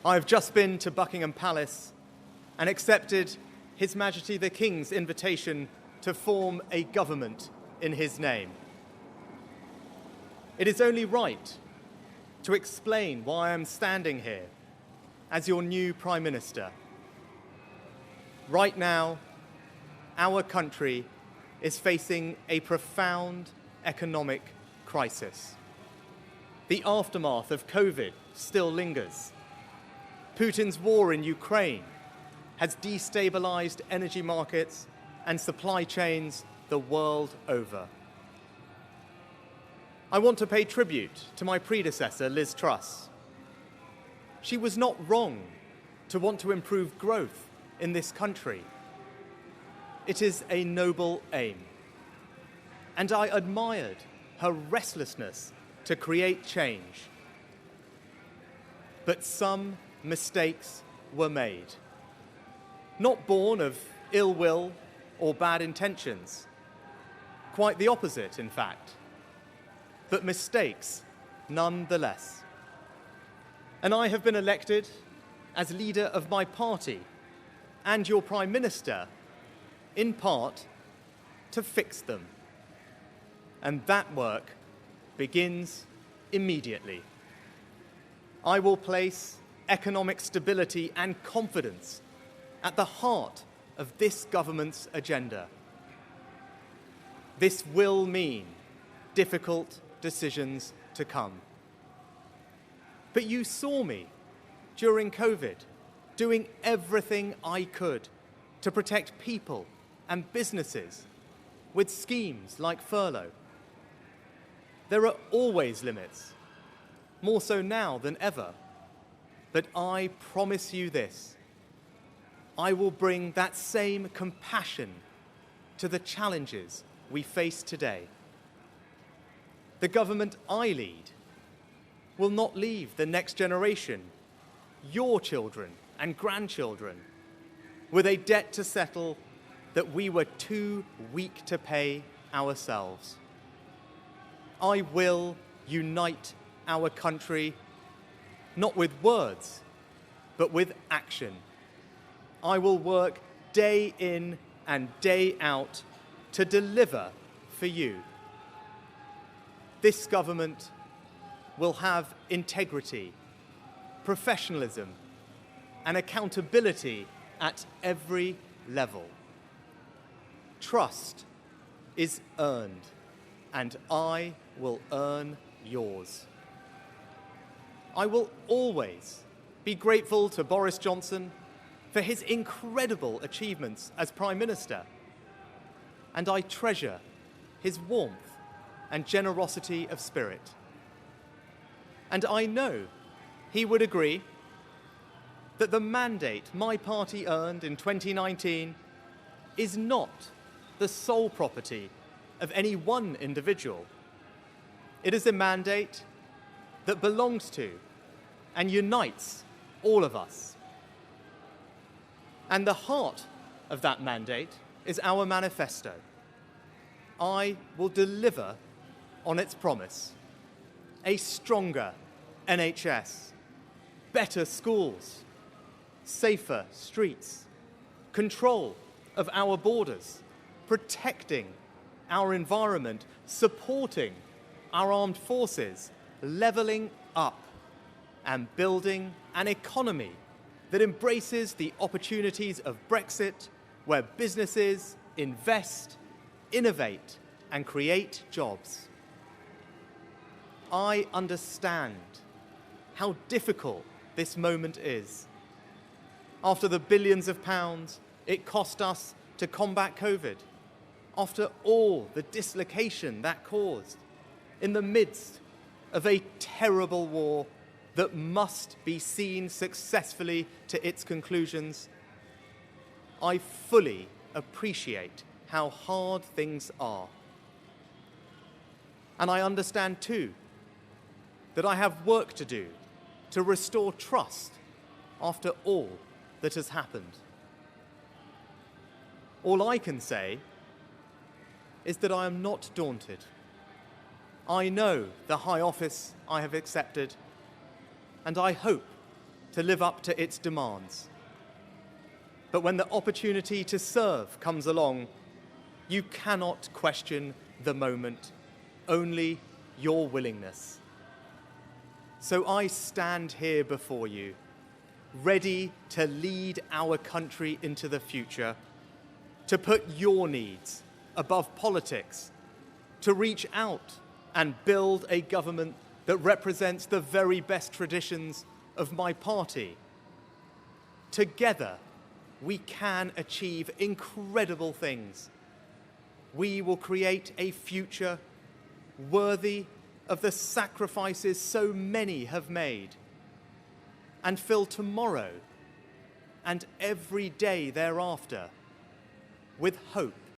I have just been to Buckingham Palace and accepted His Majesty the King's invitation to form a government in his name. It is only right to explain why I am standing here as your new Prime Minister. Right now, our country is facing a profound economic crisis. The aftermath of COVID still lingers. Putin's war in Ukraine has destabilized energy markets and supply chains the world over. I want to pay tribute to my predecessor, Liz Truss. She was not wrong to want to improve growth in this country. It is a noble aim. And I admired her restlessness to create change. But some mistakes were made. Not born of ill will or bad intentions. Quite the opposite, in fact. But mistakes nonetheless. And I have been elected as leader of my party and your Prime Minister, in part, to fix them. And that work begins immediately. I will place economic stability and confidence at the heart of this government's agenda. This will mean difficult decisions to come. But you saw me during COVID doing everything I could to protect people and businesses with schemes like furlough. There are always limits, more so now than ever. But I promise you this, I will bring that same compassion to the challenges we face today. The government I lead will not leave the next generation, your children and grandchildren, with a debt to settle that we were too weak to pay ourselves. I will unite our country, not with words, but with action. I will work day in and day out to deliver for you. This government will have integrity, professionalism, and accountability at every level. Trust is earned, and I will earn yours. I will always be grateful to Boris Johnson for his incredible achievements as Prime Minister, and I treasure his warmth and generosity of spirit. And I know he would agree that the mandate my party earned in 2019 is not the sole property of any one individual. It is a mandate that belongs to and unites all of us. And the heart of that mandate is our manifesto. I will deliver on its promise. A stronger NHS, better schools, safer streets, control of our borders, protecting our environment, supporting our armed forces, levelling up, and building an economy that embraces the opportunities of Brexit, where businesses invest, innovate, and create jobs. I understand how difficult this moment is. After the billions of pounds it cost us to combat COVID, after all the dislocation that caused, in the midst of a terrible war that must be seen successfully to its conclusions, I fully appreciate how hard things are. And I understand too that I have work to do to restore trust after all that has happened. All I can say is that I am not daunted. I know the high office I have accepted, and I hope to live up to its demands. But when the opportunity to serve comes along, you cannot question the moment, only your willingness. So I stand here before you, ready to lead our country into the future, to put your needs above politics, to reach out and build a government that represents the very best traditions of my party. Together, we can achieve incredible things. We will create a future worthy of the sacrifices so many have made, and fill tomorrow and every day thereafter with hope